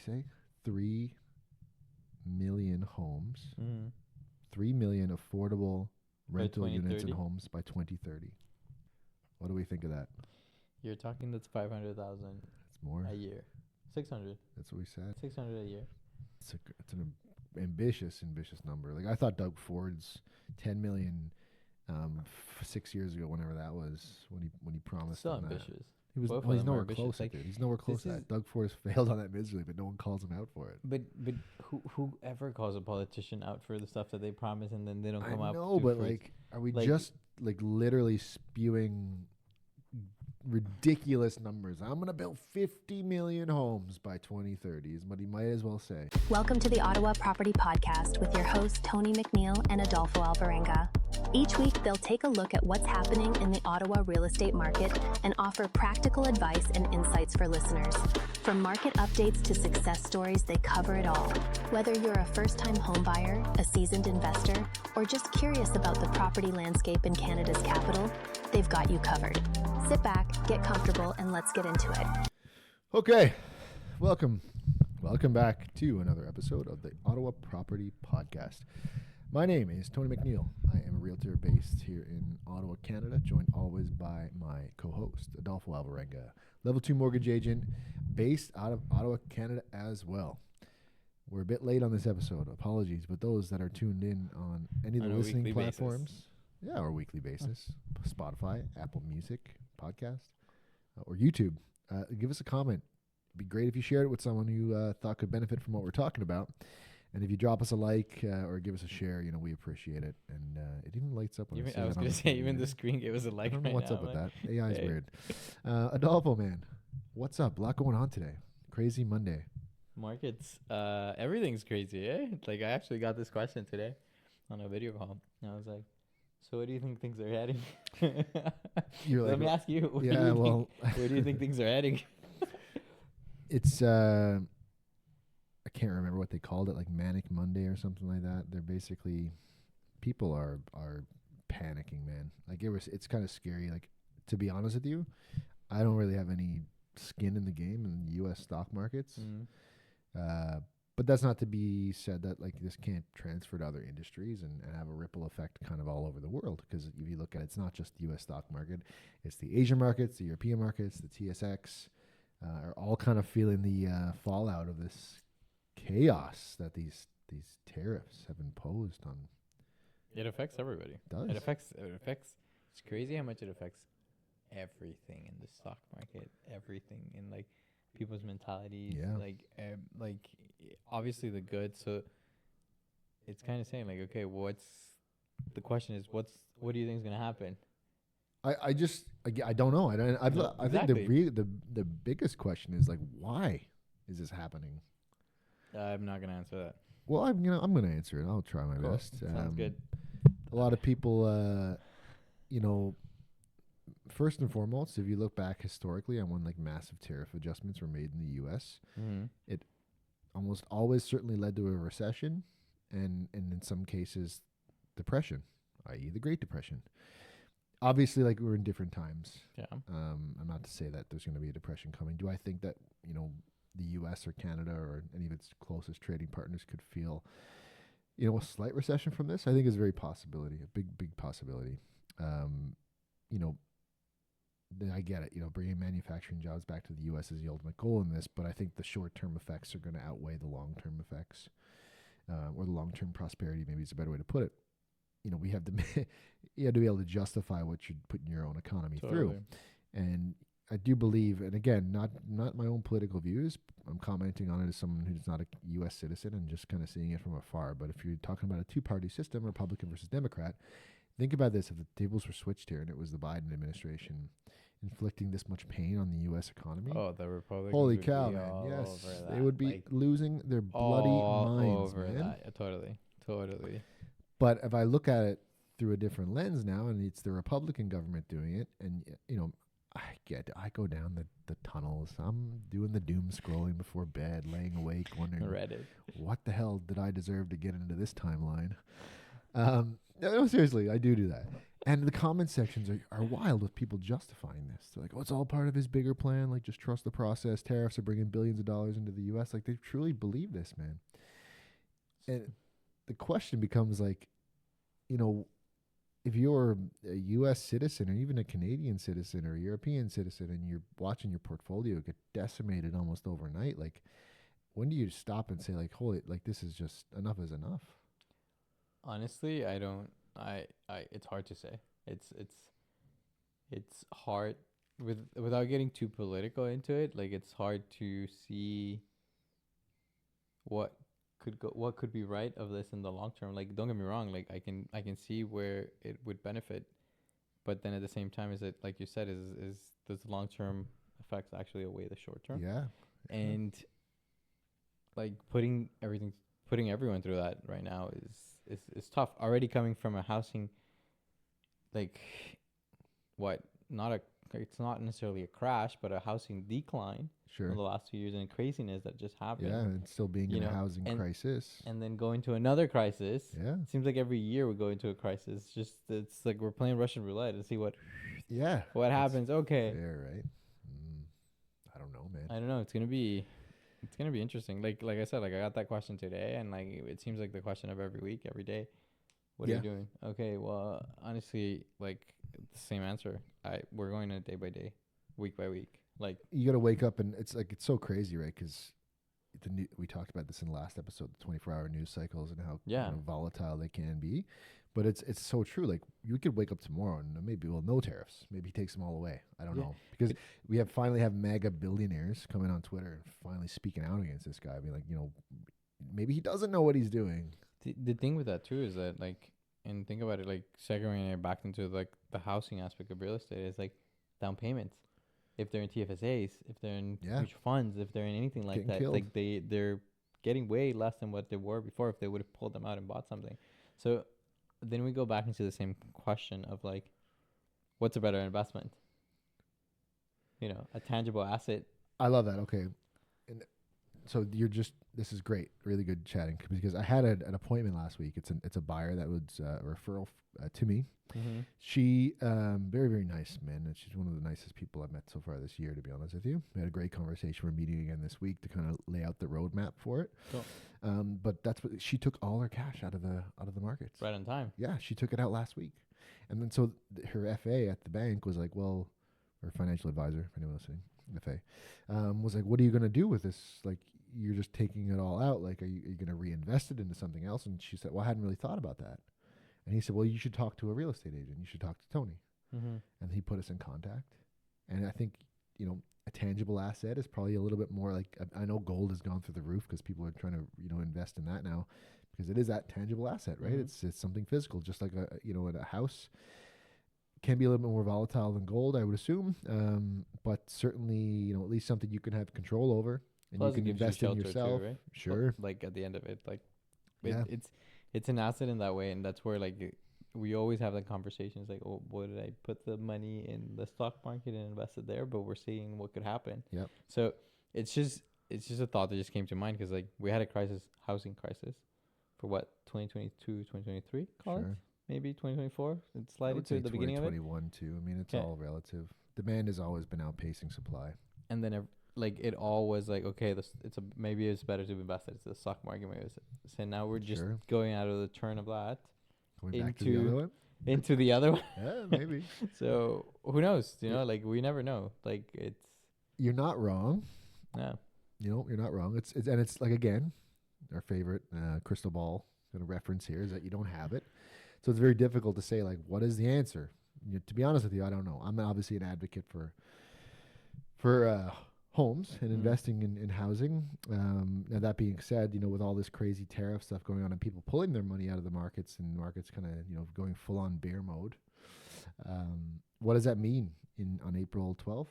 we say? 3 million homes. Mm. 3 million affordable rental units and 2030? homes by 2030. What do we think of that? You're talking that's 500,000 It's more. a year. 600. That's what we said. 600 a year. It's an ambitious number. Like I thought Doug Ford's 10 million 6 years ago, whenever that was, when he promised. Still on ambitious. That. He was. Both Well, of he's them are nowhere ambitious. close. Like, Dude. He's nowhere close to this that. Doug Ford has failed on that miserably, but no one calls him out for it. But whoever calls a politician out for the stuff that they promise and then they don't come I up? know, but fruits? like, are we Like- just like literally spewing ridiculous numbers? I'm gonna build 50 million homes by 2030 is what he might as well say. Welcome to the Ottawa Property Podcast with your hosts Tony McNeil and Adolfo Alvarenga. Each week, they'll take a look at what's happening in the Ottawa real estate market and offer practical advice and insights for listeners. From market updates to success stories, they cover it all. Whether you're a first-time homebuyer, a seasoned investor, or just curious about the property landscape in Canada's capital, they've got you covered. Sit back, get comfortable, and let's get into it. Okay, welcome back to another episode of the Ottawa Property Podcast. My name is Tony McNeil. I am a realtor based here in Ottawa, Canada, joined always by my co-host, Adolfo Alvarenga, level 2 mortgage agent based out of Ottawa, Canada as well. We're a bit late on this episode. Apologies, but those that are tuned in on any of the listening platforms, or weekly basis, Spotify, Apple Music, podcast, or YouTube, give us a comment. It'd be great if you shared it with someone who thought could benefit from what we're talking about. And if you drop us a like or give us a share, we appreciate it. And it even lights up when I was going to say, even the screen gave us a like. I don't know what's up with that. AI is hey. weird. Adolfo, man, what's up? A lot going on today. Crazy Monday. Markets, everything's crazy, eh? Like, I actually got this question today on a video call. And I was like, so where do you think things are heading? Let me ask you. Where do you think things are heading? It's... I can't remember what they called it, like Manic Monday or something like that. They're basically, people are panicking, man. Like it's kind of scary. Like, to be honest with you, I don't really have any skin in the game in the U.S. stock markets. Mm-hmm. But that's not to be said that like this can't transfer to other industries and have a ripple effect kind of all over the world. Because if you look at it, it's not just the U.S. stock market. It's the Asian markets, the European markets, the TSX are all kind of feeling the fallout of this chaos that these tariffs have imposed on. It affects everybody. It does. It affects. It's crazy how much it affects everything in the stock market, everything in like people's mentalities. Yeah. Like obviously the good. So it's kind of saying like, okay, the question is, what do you think is going to happen? I don't know. I think the biggest question is like, why is this happening? I'm not going to answer that. Well, I'm gonna answer it. I'll try my best. Sounds good. A lot of people, first and foremost, if you look back historically on when like massive tariff adjustments were made in the U.S., it almost always certainly led to a recession, and in some cases, depression, i.e., the Great Depression. Obviously, like we're in different times. Yeah. I'm not to say that there's going to be a depression coming. Do I think that the U.S. or Canada or any of its closest trading partners could feel, a slight recession from this? I think is a very possibility, a big possibility. I get it. Bringing manufacturing jobs back to the U.S. is the ultimate goal in this, but I think the short-term effects are going to outweigh the long-term effects, or the long-term prosperity. Maybe is a better way to put it. We have to, you have to be able to justify what you're putting your own economy through, and I do believe, and again, not my own political views. I'm commenting on it as someone who's not a U.S. citizen and just kind of seeing it from afar. But if you're talking about a two-party system, Republican versus Democrat, think about this. If the tables were switched here and it was the Biden administration inflicting this much pain on the U.S. economy. Oh, the Republicans. Holy cow, man. Yes. They would be losing their bloody minds, man. That. Totally. But if I look at it through a different lens now, and it's the Republican government doing it, and, I go down the tunnels. I'm doing the doom scrolling before bed, laying awake, wondering, Reddit. what the hell did I deserve to get into this timeline? No, seriously, I do that. And the comment sections are wild with people justifying this. They're like, oh, it's all part of his bigger plan. Like, just trust the process. Tariffs are bringing billions of dollars into the U.S. Like, they truly believe this, man. And the question becomes, like, if you're a U.S. citizen or even a Canadian citizen or a European citizen and you're watching your portfolio get decimated almost overnight, like, when do you stop and say, like, holy, like, this is just enough is enough? Honestly, I don't. It's hard to say. It's hard without getting too political into it. Like, it's hard to see what could be right of this in the long term. Like, don't get me wrong. Like, I can see where it would benefit, but then at the same time, is it, like you said, is does the long term effects actually outweigh the short term? Yeah. And like putting everyone through that right now is tough. Already coming from a housing, like, it's not necessarily a crash, but a housing decline in the last 2 years, and craziness that just happened. Yeah, and still being in a housing crisis. And then going to another crisis. Yeah. It seems like every year we go into a crisis. It's like we're playing Russian roulette and see what happens. Okay. Fair, right? I don't know, man. I don't know. It's gonna be interesting. Like I said, like I got that question today, and like it seems like the question of every week, every day. What are you doing? Okay, well, honestly, like the same answer. We're going day by day, week by week. Like, you got to wake up, and it's like, it's so crazy, right? Because we talked about this in the last episode, the 24-hour news cycles and how volatile they can be. But it's so true. Like, you could wake up tomorrow and maybe no tariffs. Maybe he takes them all away. I don't know, because we finally have mega billionaires coming on Twitter and finally speaking out against this guy. I mean, like, maybe he doesn't know what he's doing. The thing with that too is that, like, and think about it, like segregating it back into like the housing aspect of real estate is like down payments. If they're in TFSAs, if they're in mutual funds, if they're in anything like that, killed. Like they're getting way less than what they were before if they would have pulled them out and bought something. So then we go back into the same question of like, what's a better investment? A tangible asset. I love that. Okay. And so this is great. Really good chatting, because I had an appointment last week. It's a buyer that was a referral to me. Mm-hmm. She, very, very nice, man. And she's one of the nicest people I've met so far this year, to be honest with you. We had a great conversation. We're meeting again this week to kind of lay out the roadmap for it. Cool. But that's what she took all her cash out of the markets. Right on time. Yeah. She took it out last week. And then so her FA at the bank was like, well, her financial advisor, if anyone listening, FA, was like, what are you going to do with this? Like, you're just taking it all out. Like, are you going to reinvest it into something else? And she said, well, I hadn't really thought about that. And he said, well, you should talk to a real estate agent. You should talk to Tony. Mm-hmm. And he put us in contact. And I think, a tangible asset is probably a little bit more like, I know gold has gone through the roof because people are trying to, invest in that now, because it is that tangible asset, right? Mm-hmm. It's something physical, just like a house can be a little bit more volatile than gold, I would assume. But certainly, at least something you can have control over. And plus you can invest in yourself. Too, right? Sure. But, like, at the end of it, like, it's an asset in that way. And that's where, like, we always have the conversations like, oh, what did I put the money in the stock market and invest it there? But we're seeing what could happen. Yep. So it's just a thought that just came to mind, because, like, we had a housing crisis for what, 2022, 2023, call it? Maybe 2024. It's sliding to the beginning of it. 2021 too. I mean, it's all relative. Demand has always been outpacing supply. And then it all was like, okay, maybe it's better to invest it. It's the stock market. So now we're just going out of the turn of that into the other one. Yeah, maybe. So who knows? Like, we never know. Like, you're not wrong. No. You're not wrong. It's like, again, our favorite crystal ball kind of reference here is that you don't have it. So it's very difficult to say, like, what is the answer? To be honest with you, I don't know. I'm obviously an advocate for homes and investing in housing. Now, that being said, with all this crazy tariff stuff going on and people pulling their money out of the markets and markets kind of, going full on bear mode, what does that mean on April 12th?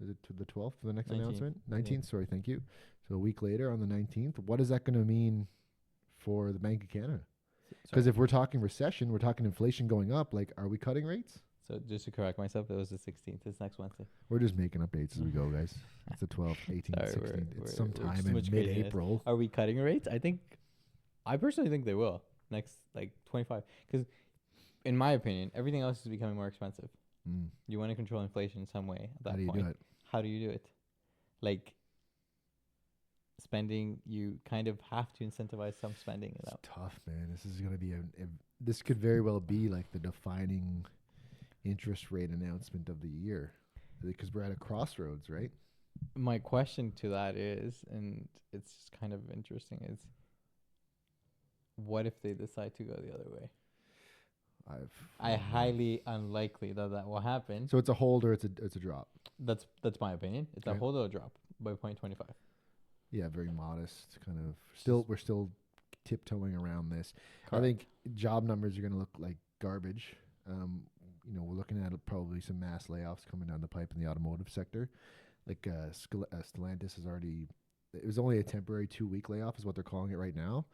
Is it to the 12th for the next 19th. Announcement? 19th, yeah. Sorry, thank you. So a week later on the 19th, what is that going to mean for the Bank of Canada? Because if we're talking recession, we're talking inflation going up, like, are we cutting rates? So just to correct myself, it was the 16th. It's next Wednesday. We're just making up dates as we go, guys. It's the 12th, 18th, 16th. It's sometime in mid-April. Are we cutting rates? I personally think they will. next like 25. Because in my opinion, everything else is becoming more expensive. You want to control inflation in some way at that point. How do you do it? How do you do it? Like spending, you kind of have to incentivize some spending. It's tough, man. This is going to be this could very well be like the defining interest rate announcement of the year, because we're at a crossroads, right? My question to that is, and it's kind of interesting, is what if they decide to go the other way? I highly unlikely that will happen. So it's a hold or it's a drop. That's my opinion. It's a hold or a drop by 0.25. Yeah, very modest. Kind of we're still tiptoeing around this. Correct. I think job numbers are going to look like garbage. We're looking at probably some mass layoffs coming down the pipe in the automotive sector. Like Stellantis has already. It was only a temporary 2-week layoff, is what they're calling it right now,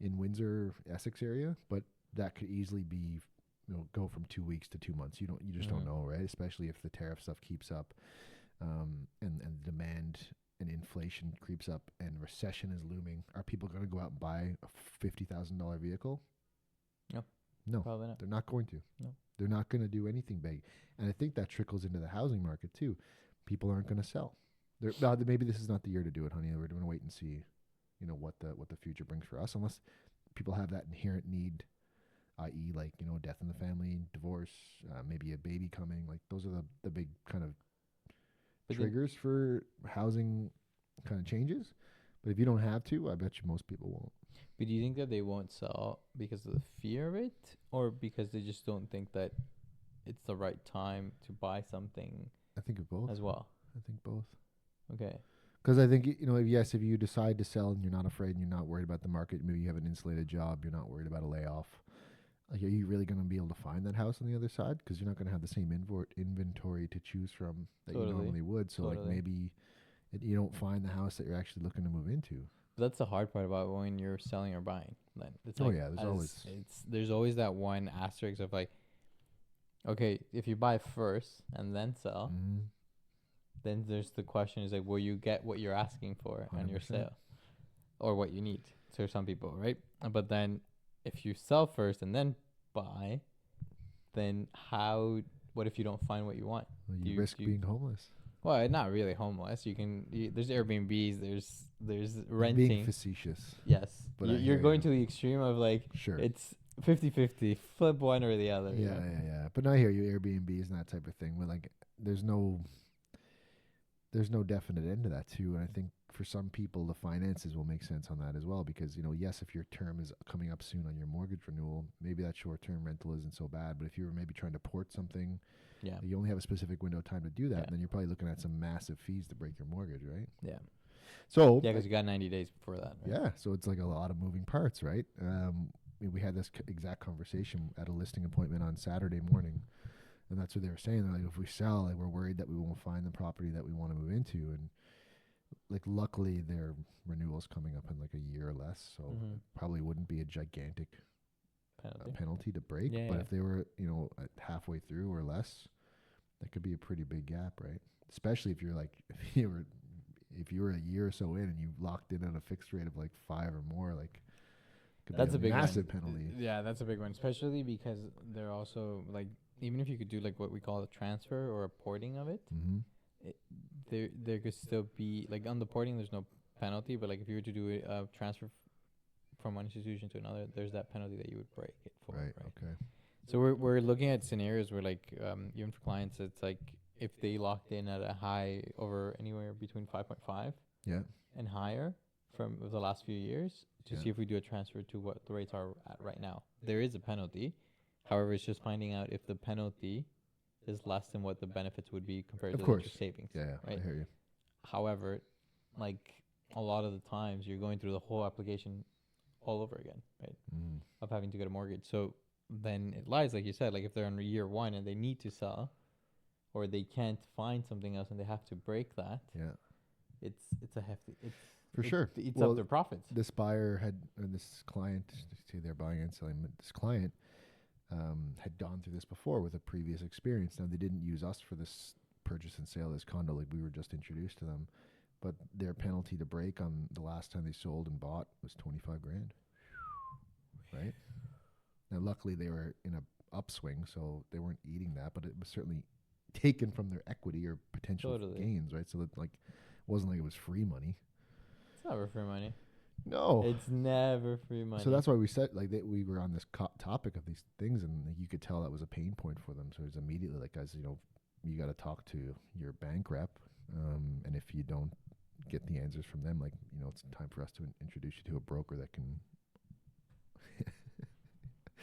in Windsor, Essex area. But that could easily be, go from 2 weeks to 2 months. You just don't know, right? Especially if the tariff stuff keeps up, and demand and inflation creeps up, and recession is looming. Are people going to go out and buy a $50,000 vehicle? No, probably not. They're not going to. No, they're not going to do anything big, and I think that trickles into the housing market too. People aren't going to sell. Maybe this is not the year to do it, honey. We're going to wait and see, what the future brings for us, unless people have that inherent need, i.e., like death in the family, divorce, maybe a baby coming. Like those are the big kind of triggers for housing kind of changes. But if you don't have to, I bet you most people won't. But do you think that they won't sell because of the fear of it, or because they just don't think that it's the right time to buy something? I think of both as well. I think both. Okay. Because I think, if you decide to sell and you're not afraid and you're not worried about the market, maybe you have an insulated job, you're not worried about a layoff. Like, are you really going to be able to find that house on the other side? Because you're not going to have the same inventory to choose from that you normally would. So like maybe you don't find the house that you're actually looking to move into. That's the hard part about when you're selling or buying. Then it's there's always that one asterisk of like, okay, if you buy first and then sell, then there's the question is like, will you get what you're asking for 100%. On your sale, or what you need? So some people, right? But then if you sell first and then buy, then what if you don't find what you want? Well, you risk being homeless. Well, not really homeless. There's Airbnbs, there's renting. Being facetious. Yes. But you're going to the extreme of like, sure, it's 50-50, flip one or the other. Yeah. But I hear you, Airbnbs and that type of thing. But like, there's no definite end to that too. And I think for some people, the finances will make sense on that as well. Because, yes, if your term is coming up soon on your mortgage renewal, maybe that short-term rental isn't so bad. But if you were maybe trying to port something, you only have a specific window of time to do that. And then you're probably looking at some massive fees to break your mortgage, right? Yeah. So because you got 90 days before that. Right? Yeah. So it's like a lot of moving parts, right? We had this exact conversation at a listing appointment on Saturday morning. And that's what they were saying. They're like, if we sell, like, we're worried that we won't find the property that we want to move into. And like, luckily their renewal's coming up in like a year or less. So it probably wouldn't be a gigantic penalty to break. But if they were, at halfway through or less, that could be a pretty big gap, right? Especially if you're like, if you were a year or so in and you locked in on a fixed rate of like 5 or more, like, that's a big massive penalty. Yeah, that's a big one, especially because they're also like, even if you could do like what we call a transfer or a porting of it, there could still be like on the porting there's no penalty, but like if you were to do a transfer from one institution to another, there's that penalty that you would break it for. Right. Okay. So we're looking at scenarios where like even for clients, it's like if they locked in at a high over anywhere between 5.5 and higher from the last few years to see if we do a transfer to what the rates are at right now. There is a penalty. However, it's just finding out if the penalty is less than what the benefits would be compared to your savings. Yeah, right? I hear you. However, like a lot of the times you're going through the whole application all over again, right? Of having to get a mortgage. So then it lies, like you said, like if they're on year one and they need to sell or they can't find something else and they have to break that. Yeah. It's a hefty, it eats up their profits. This buyer this client, see they're buying and selling, but this client had gone through this before with a previous experience. Now they didn't use us for this purchase and sale of this condo, like we were just introduced to them, but their penalty to break on the last time they sold and bought was $25,000. right? Now, luckily, they were in a upswing, so they weren't eating that, but it was certainly taken from their equity or potential gains, right? So that, like, it wasn't like it was free money. It's never free money. No, it's never free money. So that's why we said, like, that we were on this topic of these things, and you could tell that was a pain point for them. So it was immediately like, guys, you know, you got to talk to your bank rep, and if you don't get the answers from them, like, you know, it's time for us to introduce you to a broker that can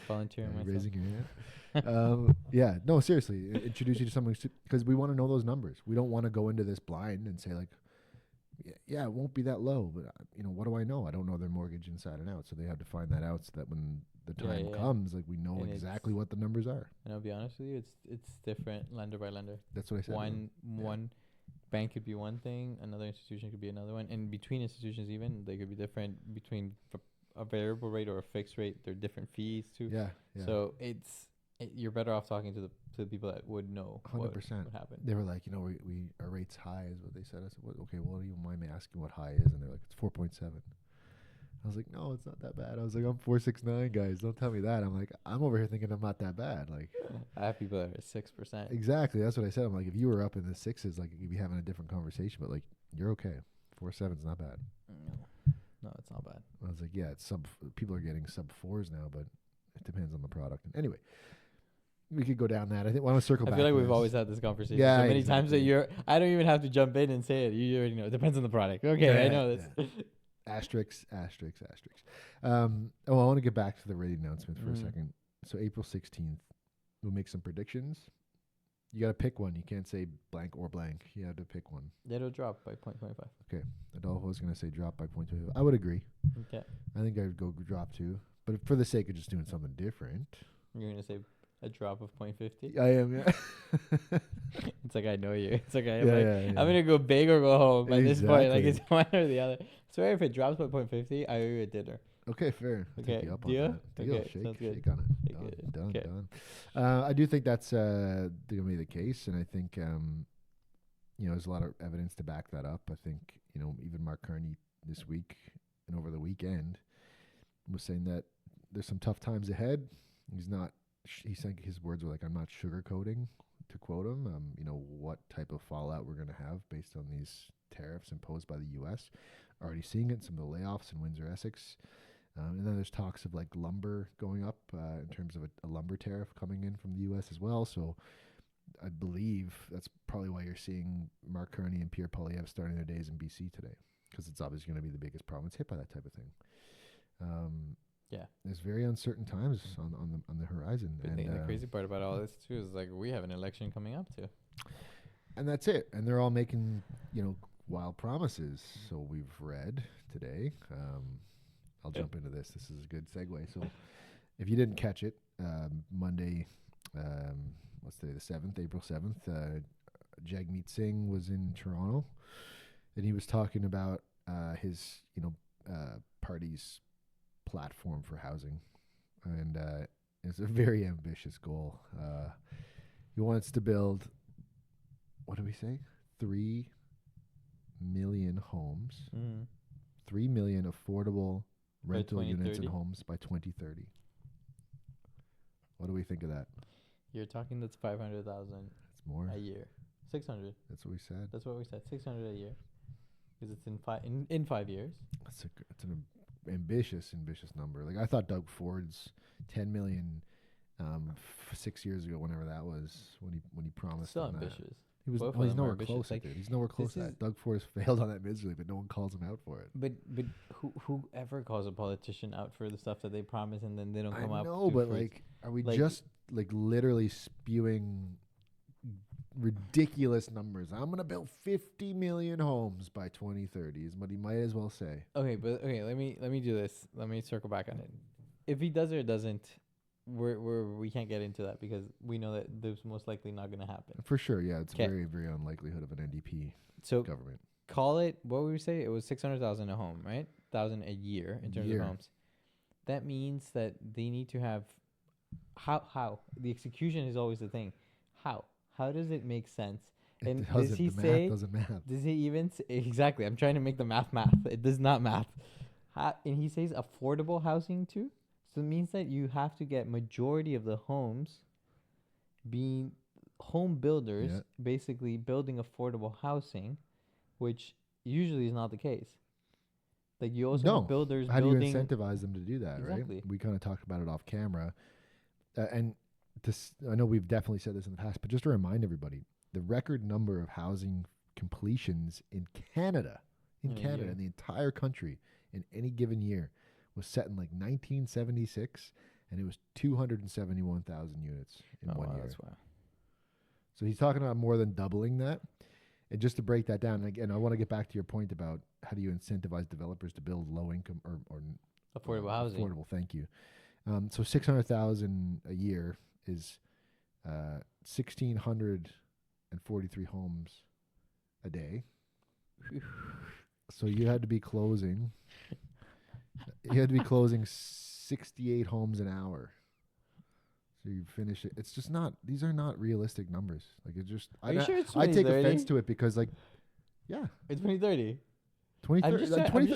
volunteering myself. Raising your hand. Yeah, no, seriously, introduce you to someone, because we want to know those numbers. We don't want to go into this blind and say, like, yeah, it won't be that low, but you know, what do I know? I don't know their mortgage inside and out, so they have to find that out so that when the time comes, like, we know and exactly what the numbers are. And I'll be honest with you, it's different lender by lender. That's what I said. One bank could be one thing, another institution could be another one, and between institutions even they could be different. Between a variable rate or a fixed rate, there are different fees too. Yeah. So you're better off talking to the people that would know 100%. What happened. They were like, you know, we our rate's high is what they said. I said, okay, well, do you mind me asking what high is? And they're like, it's 4.7. I was like, no, it's not that bad. I was like, I'm 4.69, guys. Don't tell me that. I'm like, I'm over here thinking I'm not that bad. Like, I have people that are 6%. Exactly. That's what I said. I'm like, if you were up in the sixes, like, you'd be having a different conversation. But like, you're okay. 4.7's not bad. No, it's not bad. I was like, yeah, it's people are getting sub 4s now, but it depends on the product. And anyway, we could go down that. I think I want to circle back. I feel like we've always had this conversation. Yeah, so many times that I don't even have to jump in and say it. You already know. It depends on the product. Okay, I know this. Yeah. Asterisks. I want to get back to the rate announcement for a second. So April 16th, we'll make some predictions. You got to pick one. You can't say blank or blank. You have to pick one. It'll drop by 0.25. Okay. Adolfo was going to say drop by 0.25. I would agree. Okay. I think I'd go drop too. But for the sake of just doing something different. You're going to say a drop of 0.50? I am, yeah. It's like, I know you. It's like, I'm going to go big or go home by this point. Like, it's one or the other. So if it drops by 0.50, I owe you a dinner. Okay, fair. Okay, take you up deal? on that. Deal. Okay, Shake on it. Done. I do think that's going to be the case, and I think you know, there's a lot of evidence to back that up. I think, you know, even Mark Carney this week and over the weekend was saying that there's some tough times ahead. He said his words were like, "I'm not sugarcoating," to quote him. You know, what type of fallout we're going to have based on these tariffs imposed by the U.S. Already seeing it, some of the layoffs in Windsor, Essex. And then there's talks of like lumber going up in terms of a lumber tariff coming in from the U.S. as well. So I believe that's probably why you're seeing Mark Carney and Pierre Poilievre starting their days in BC today, because it's obviously going to be the biggest province hit by that type of thing. Yeah, there's very uncertain times on the horizon. But and the crazy part about all this too is like we have an election coming up too, and that's it. And they're all making, you know, wild promises. So we've read today. I'll jump into this. This is a good segue. So if you didn't catch it, Monday, what's today, the 7th, April 7th, Jagmeet Singh was in Toronto, and he was talking about his, you know, party's platform for housing. And it's a very ambitious goal. He wants to build, what do we say? 3 million homes. 3 million affordable rental units and homes by 2030. What do we think of that? You're talking that's 500,000. It's more a year. 600. That's what we said. 600 a year, because it's in 5 years. It's an ambitious number. Like, I thought Doug Ford's 10 million 6 years ago, whenever that was, when he promised. Still ambitious. He's nowhere close. Like, he's nowhere close to that. Doug Ford has failed on that miserably, but no one calls him out for it. But whoever calls a politician out for the stuff that they promise and then they don't come up? I know, but like, are we just like literally spewing ridiculous numbers? I'm gonna build 50 million homes by 2030 is what he might as well say. Okay, but let me do this. Let me circle back on it. If he does or doesn't, we can't get into that, because we know that there's most likely not going to happen. For sure, yeah, it's very, very unlikelihood of an NDP government. Call it, what would we say? It was 600,000 a home, right? 1,000 a year in terms of homes. That means that they need to have how the execution is always the thing. How does it make sense? And does he say? Doesn't math. Does he even say, exactly? I'm trying to make the math. It does not math. And he says affordable housing too. So it means that you have to get majority of the homes being home builders basically building affordable housing, which usually is not the case. Like you also have builders How building. do you incentivize them to do that, Exactly. right? We kind of talked about it off camera. And this, I know we've definitely said this in the past, but just to remind everybody, the record number of housing completions in Canada, in the entire country, in any given year, was set in like 1976, and it was 271,000 units in 1 year. That's wild. So he's talking about more than doubling that. And just to break that down, and again, I want to get back to your point about how do you incentivize developers to build low income or affordable housing. Affordable, thank you. So 600,000 a year is 1,643 homes a day. So you had to be closing. You had to be closing 68 homes an hour. So you finish it. It's just not. These are not realistic numbers. Like it just. Are you sure it's I take 2030? offense to it because, like, yeah, It's 2030. 2030.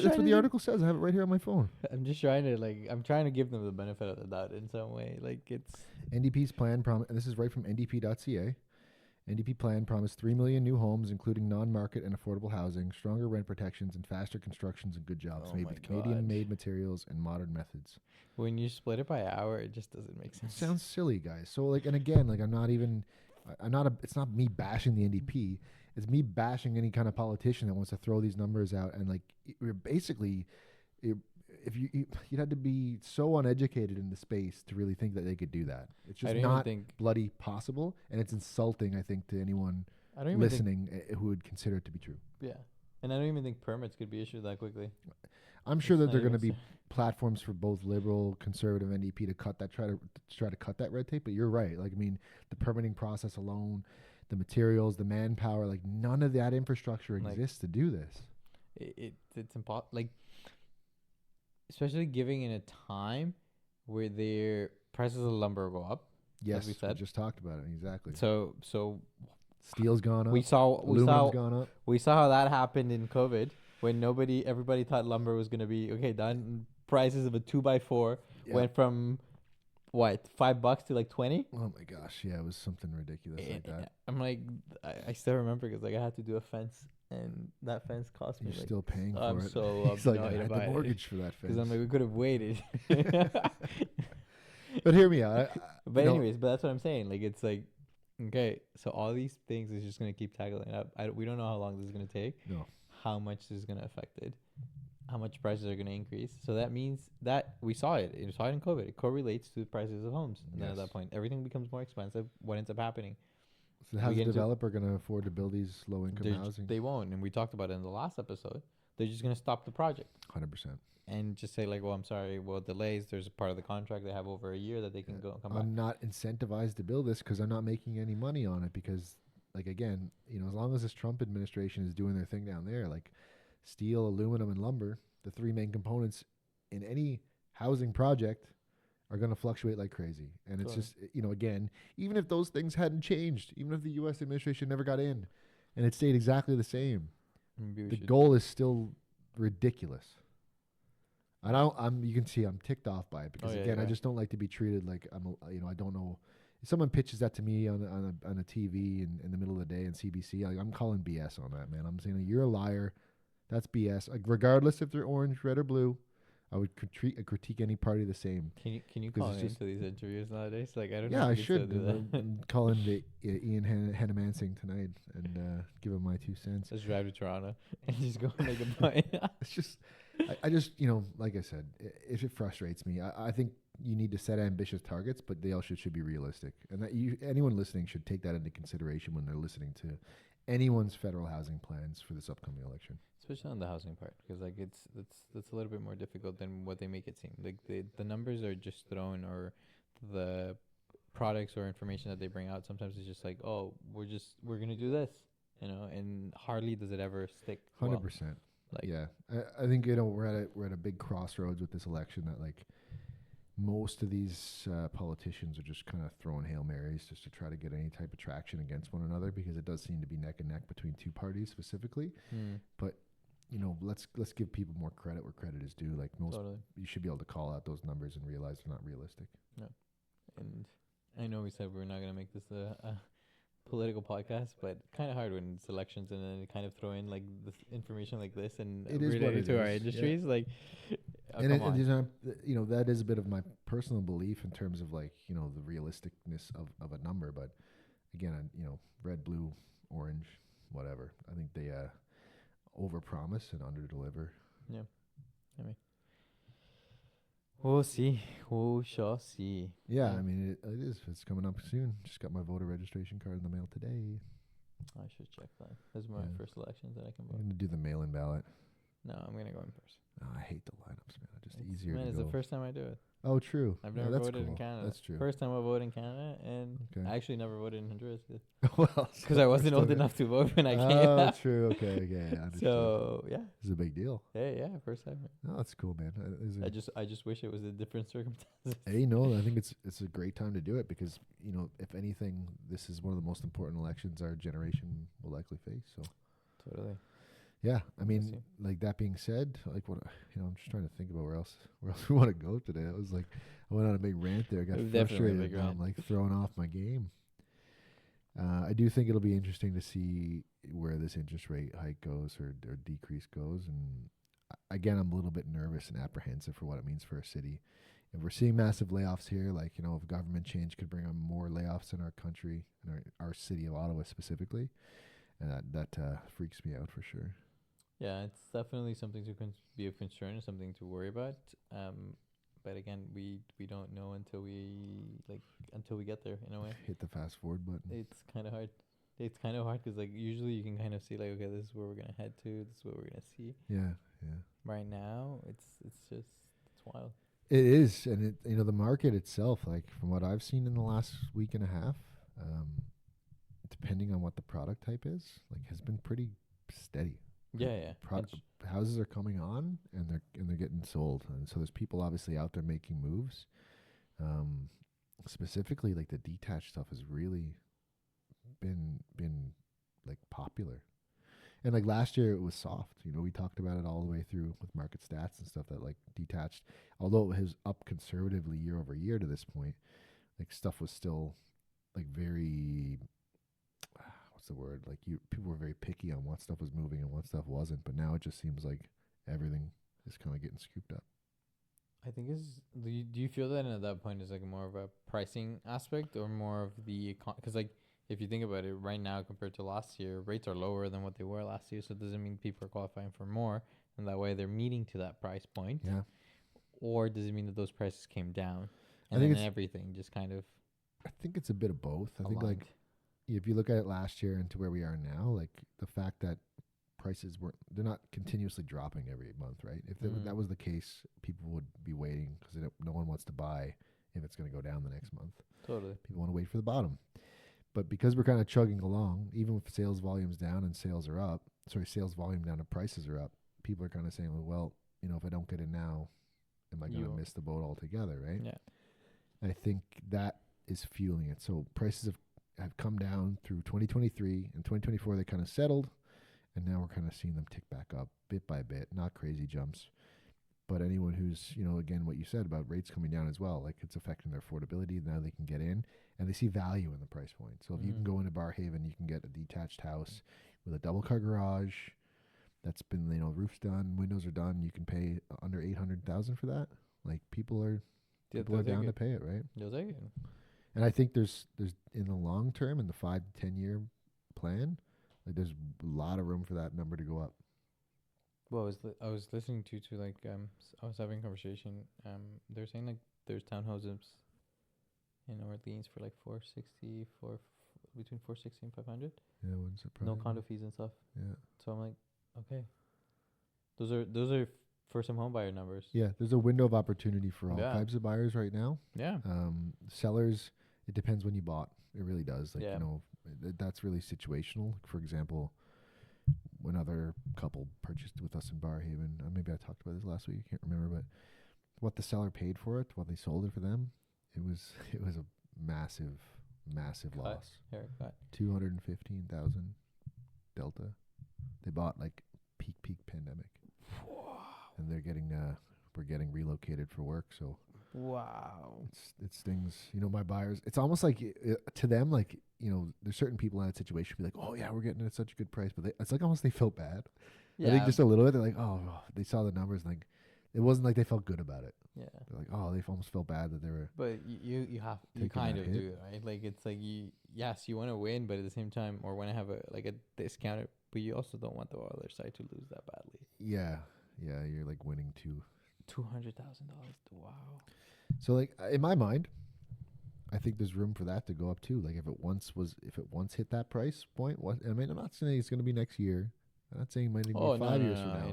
That's what the article says. I have it right here on my phone. I'm just trying to I'm trying to give them the benefit of the doubt in some way. Like it's NDP's plan and this is right from ndp.ca. NDP plan promised 3 million new homes, including non-market and affordable housing, stronger rent protections, and faster constructions and good jobs made with Canadian-made materials and modern methods. When you split it by hour, it just doesn't make sense. It sounds silly, guys. So, like, and again, like, it's not me bashing the NDP. It's me bashing any kind of politician that wants to throw these numbers out. And, like, we're basically, if you'd have to be so uneducated in the space to really think that they could do that. It's just not bloody possible, and it's insulting, I think, to anyone listening who would consider it to be true. Yeah, and I don't even think permits could be issued that quickly. I'm sure that there are going to be platforms for both liberal, conservative, NDP to cut that, try to cut that red tape. But you're right. Like, I mean, the permitting process alone, the materials, the manpower, like none of that infrastructure exists to do this. It's impossible. Like, especially giving in a time where their prices of lumber go up. Yes, as we said. We just talked about it. Exactly. So steel's gone up. Aluminum's gone up. We saw how that happened in COVID when everybody thought lumber was going to be done. Prices of a 2x4 went from $5 to like 20. Oh my gosh, yeah, it was something ridiculous like that. I'm like, I still remember because I had to do a fence, and that fence cost me. You're still paying for I'm it. So He's like, I had the mortgage for that fence. Because I'm like, we could have waited. But hear me out. But anyways, but that's what I'm saying. Like, it's like, okay, so all these things is just gonna keep tackling up. We don't know how long this is gonna take. No. How much this is gonna affect it. How much prices are going to increase. So that means that we saw it. We saw it in COVID. It correlates to the prices of homes. And then at that point, everything becomes more expensive. What ends up happening? So how's the developer going to afford to build these low-income housing? They won't. And we talked about it in the last episode. They're just going to stop the project. 100%. And just say, like, well, I'm sorry. Well, delays. There's a part of the contract they have over a year that they can come back. I'm not incentivized to build this because I'm not making any money on it because, like, again, as long as this Trump administration is doing their thing down there, like, steel, aluminum, and lumber, the three main components in any housing project, are going to fluctuate like crazy. And it's just, again, even if those things hadn't changed, even if the U.S. administration never got in and it stayed exactly the same, the goal is still ridiculous. You can see I'm ticked off by it because, I just don't like to be treated like I don't know. If someone pitches that to me on a TV in the middle of the day on CBC, I'm calling BS on that, man. I'm saying, you're a liar. That's BS. Like, regardless if they're orange, red, or blue, I would critique any party the same. Can you call into these interviews nowadays? Like, I don't know. Yeah, I should. I'm calling Ian Hannamansing tonight and give him my 2 cents. Let's drive to Toronto and just go make a point. It's just, I just, like I said, if it frustrates me, I think you need to set ambitious targets, but they also should be realistic. And that anyone listening should take that into consideration when they're listening to anyone's federal housing plans for this upcoming election. Especially on the housing part, because like it's a little bit more difficult than what they make it seem. Like the numbers are just thrown, or the products or information that they bring out. Sometimes it's just like, oh, we're gonna do this, and hardly does it ever stick. 100%. Like, yeah, I think we're at a big crossroads with this election that, like, most of these politicians are just kind of throwing Hail Marys just to try to get any type of traction against one another, because it does seem to be neck and neck between two parties specifically. But let's give people more credit where credit is due. Like most, you should be able to call out those numbers and realize they're not realistic. Yeah, and I know we said we're not gonna make this a political podcast, but kind of hard when it's elections and then kind of throw in like this information like this and related to our industries. Yeah. Like, and that is a bit of my personal belief in terms of like the realisticness of a number. But again, red, blue, orange, whatever. I think they overpromise and underdeliver. Yeah, I mean, we'll see. We shall see. Yeah, I mean, it is. It's coming up soon. Just got my voter registration card in the mail today. I should check that. This is my first elections that I can vote. I'm going to do the mail-in ballot. No, I'm going to go in person. Oh, I hate the lineups, man. It's just easier to go. It's the first time I do it. Oh, true. I've never voted in Canada. That's true. First time I voted in Canada, and I actually never voted in Honduras. Well, because I wasn't old enough to vote when I came. Oh, true. Okay. So yeah, it's a big deal. Yeah, first time. Oh, that's cool, man. I just wish it was a different circumstances. Hey, no, I think it's a great time to do it because if anything, this is one of the most important elections our generation will likely face. So totally. Yeah, I mean, like that being said, like what I'm just trying to think about where else we want to go today. I was like, I went on a big rant there, got frustrated, and I'm like throwing off my game. I do think it'll be interesting to see where this interest rate hike goes or decrease goes, and again, I'm a little bit nervous and apprehensive for what it means for a city. If we're seeing massive layoffs here, like if government change could bring on more layoffs in our country and our city of Ottawa specifically, and that freaks me out for sure. Yeah, it's definitely something to be of concern and something to worry about. But again, we don't know until we get there in a way. Hit the fast forward button. It's kind of hard. It's kind of hard because like usually you can kind of see like, okay, this is where we're gonna head to. This is what we're gonna see. Yeah. Right now, it's wild. It is, and the market itself, like from what I've seen in the last week and a half, depending on what the product type is, like has been pretty steady. Yeah. Houses are coming on and they're getting sold, and so there's people obviously out there making moves. Specifically, like the detached stuff has really been like popular, and like last year it was soft. We talked about it all the way through with market stats and stuff that like detached, although it was up conservatively year over year to this point, like stuff was still like very. The word like people were very picky on what stuff was moving and what stuff wasn't, but now it just seems like everything is kind of getting scooped up. I think do you feel that at that point is like more of a pricing aspect or more of the because like if you think about it right now compared to last year, rates are lower than what they were last year, so it doesn't mean people are qualifying for more and that way they're meeting to that price point. Yeah. Or does it mean that those prices came down and then everything just kind of I think it's a bit of both. I think aligned. like if you look at it last year and to where we are now, like the fact that prices they're not continuously dropping every month, right? If that was the case, people would be waiting because no one wants to buy if it's going to go down the next month. Totally. People want to wait for the bottom. But because we're kind of chugging along, even with sales volumes down and sales volume down and prices are up, people are kind of saying, well, if I don't get it now, am I going to miss the boat altogether, right? Yeah. And I think that is fueling it. So prices have come down through 2023 and 2024. They kind of settled, and now we're kind of seeing them tick back up bit by bit. Not crazy jumps, but anyone who's again what you said about rates coming down as well, like it's affecting their affordability. Now they can get in and they see value in the price point. So if you can go into Barrhaven, you can get a detached house with a double car garage that's been roof's done, windows are done. You can pay under $800,000 for that. Like people are down to pay it, right? You'll take it. And I think there's in the long term, in the 5 to 10 year plan, like there's a lot of room for that number to go up. Well, I was listening to like I was having a conversation. They're saying like there's townhouses in Orleans for like between 460 and 500. Yeah, wouldn't surprise. No condo fees and stuff. Yeah. So I'm like, okay. Those are first time home buyer numbers. Yeah, there's a window of opportunity for all types of buyers right now. Yeah. Sellers, it depends when you bought. It really does. Like that's really situational. For example, when other couple purchased with us in Barrhaven, maybe I talked about this last week. I can't remember, but what the seller paid for it, what they sold it for them, it was a massive loss. Haircut. 215,000 delta. They bought like peak pandemic. And they're getting we're getting relocated for work, so wow, it stings. You know, my buyers. It's almost like to them, like, you know, there's certain people in that situation be like, oh yeah, we're getting it at such a good price, but it's like almost they felt bad. Yeah. I think just a little bit. They're like, oh, they saw the numbers, and like it wasn't like they felt good about it. Yeah. They're like, oh, they almost felt bad that they were. But you have to kind of do it, right? Like it's like you want to win, but at the same time, or want to have a discount, but you also don't want the other side to lose that badly. Yeah, you're like winning too. $200,000. Wow. So like in my mind, I think there's room for that to go up too. Like if it once hit that price point, I mean, I'm not saying it's going to be next year. I'm not saying it might even be 5 years from now.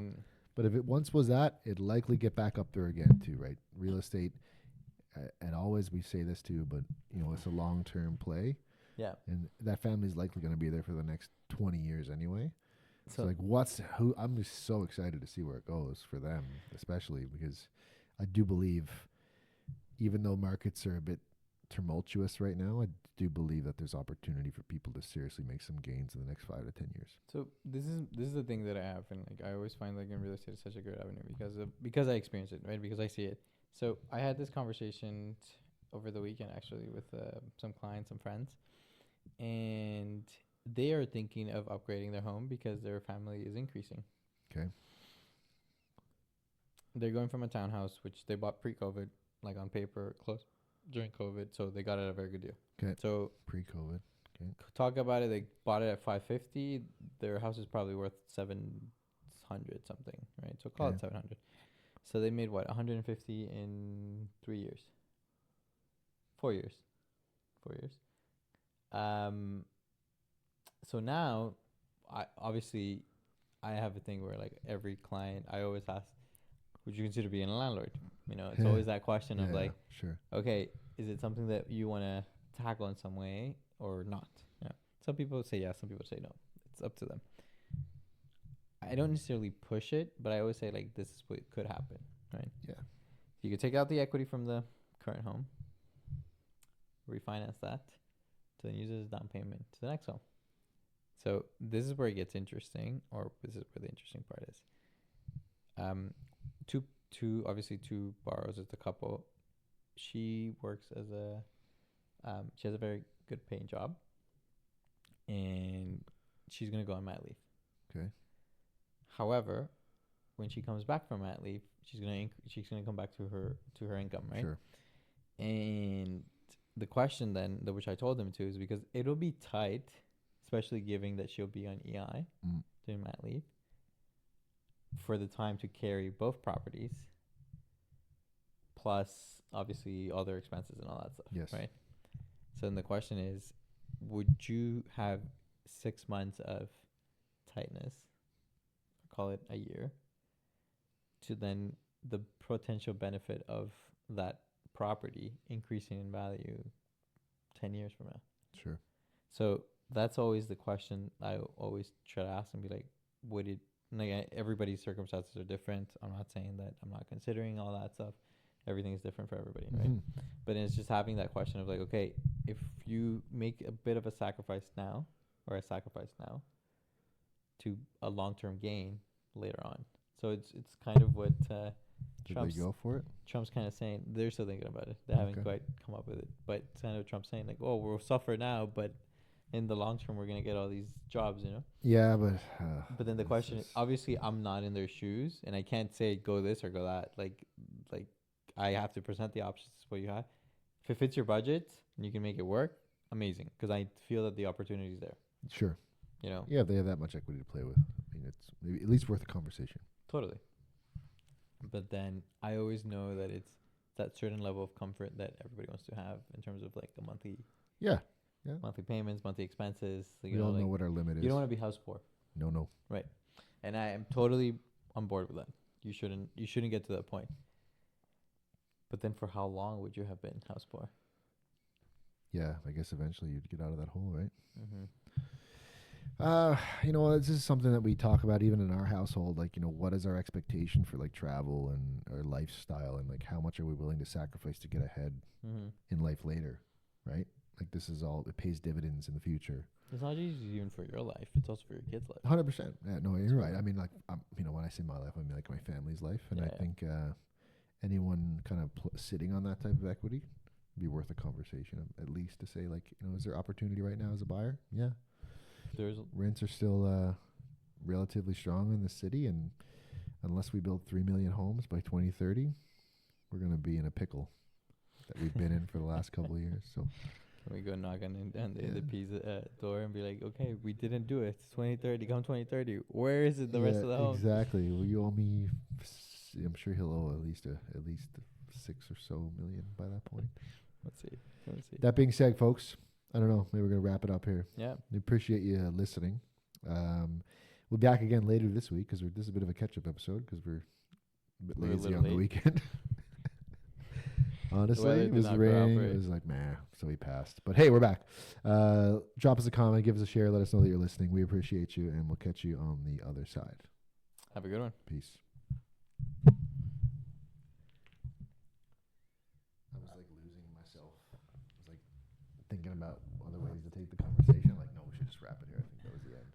But if it once was that, it'd likely get back up there again too, right? Real estate, and always we say this too, but you know, it's a long-term play. Yeah. And that family's likely going to be there for the next 20 years anyway. So like I'm just so excited to see where it goes for them, especially because I do believe, even though markets are a bit tumultuous right now, I do believe that there's opportunity for people to seriously make some gains in the next 5 to 10 years. So this is the thing that I have, and like I always find like in real estate is such a good avenue because I experience it, right? Because I see it. So I had this conversation over the weekend actually with some clients, some friends, and they are thinking of upgrading their home because their family is increasing. Okay. They're going from a townhouse, which they bought pre-COVID, like on paper, closed during COVID, so they got it at a very good deal. Okay. So pre-COVID. Okay. Talk about it. They bought it at 550. Their house is probably worth 700 something, right? So call it 700. So they made what, 150 in 3 years, 4 years, 4 years. So now, I have a thing where like every client, I always ask, would you consider being a landlord? You know, it's always that question of like, sure. Okay, is it something that you want to tackle in some way or not? Yeah. Some people say yes, some people say no. It's up to them. I don't necessarily push it, but I always say like, this is what could happen, right? Yeah. You could take out the equity from the current home, refinance that, to then use it as down payment to the next home. So this is where it gets interesting, or this is where the interesting part is. Two borrowers as the couple. She works as she has a very good paying job, and she's gonna go on mat leave. Okay. However, when she comes back from mat leave, she's gonna come back to her income, right? Sure. And the question then, which I told them to, is because it'll be tight, especially given that she'll be on EI during mat leave, for the time to carry both properties, plus obviously all their expenses and all that stuff. Yes. Right. So then the question is, would you have 6 months of tightness, call it a year, to then the potential benefit of that property increasing in value 10 years from now? Sure. So that's always the question I always try to ask and be like, would it, like, everybody's circumstances are different. I'm not saying that I'm not considering all that stuff. Everything is different for everybody, right? But it's just having that question of like, okay, if you make a bit of a sacrifice now, to a long-term gain later on. So it's kind of what Trump's, they go for it? Trump's kind of saying, they're still thinking about it. They haven't quite come up with it. But it's kind of Trump saying like, oh, we'll suffer now, but in the long term, we're going to get all these jobs, you know? Yeah, but... but then the question is, obviously, I'm not in their shoes, and I can't say go this or go that. Like I have to present the options what you have. If it fits your budget and you can make it work, amazing. Because I feel that the opportunity is there. Sure. You know? Yeah, if they have that much equity to play with, I mean, it's maybe at least worth a conversation. Totally. But then I always know that it's that certain level of comfort that everybody wants to have in terms of like the monthly... Yeah. Monthly payments, monthly expenses. We all know what our limit is. You don't want to be house poor. No. Right. And I am totally on board with that. You shouldn't get to that point. But then for how long would you have been house poor? Yeah, I guess eventually you'd get out of that hole, right? Mm-hmm. You know, this is something that we talk about even in our household. Like, you know, what is our expectation for like travel and our lifestyle, and like how much are we willing to sacrifice to get ahead in life later, right? Like this is all, it pays dividends in the future. It's not just even for your life; it's also for your kids' life. 100%. Yeah, no, you're right. I mean, like, you know, when I say my life, I mean like my family's life, and I think anyone kind of sitting on that type of equity would be worth a conversation, at least to say, like, you know, is there opportunity right now as a buyer? Yeah, There's rents are still relatively strong in the city, and unless we build 3 million homes by 2030, we're going to be in a pickle that we've been in for the last couple of years. So. Can we go knock on the pizza door and be like, okay, we didn't do it. It's 2030. Come 2030. Where is it? The rest of the home. Exactly. Well, you owe me. I'm sure he'll owe at least 6 or so million by that point. Let's see. That being said, folks, I don't know. Maybe we're gonna wrap it up here. Yeah. We appreciate you listening. We'll be back again later this week because this is a bit of a catch-up episode because we're a bit lazy on the weekend. Honestly, it was raining. It was like, meh, so we passed. But hey, we're back. Drop us a comment, give us a share, let us know that you're listening. We appreciate you, and we'll catch you on the other side. Have a good one. Peace. I was like losing myself. I was like thinking about other ways to take the conversation. Like, no, we should just wrap it here. I think that was the end.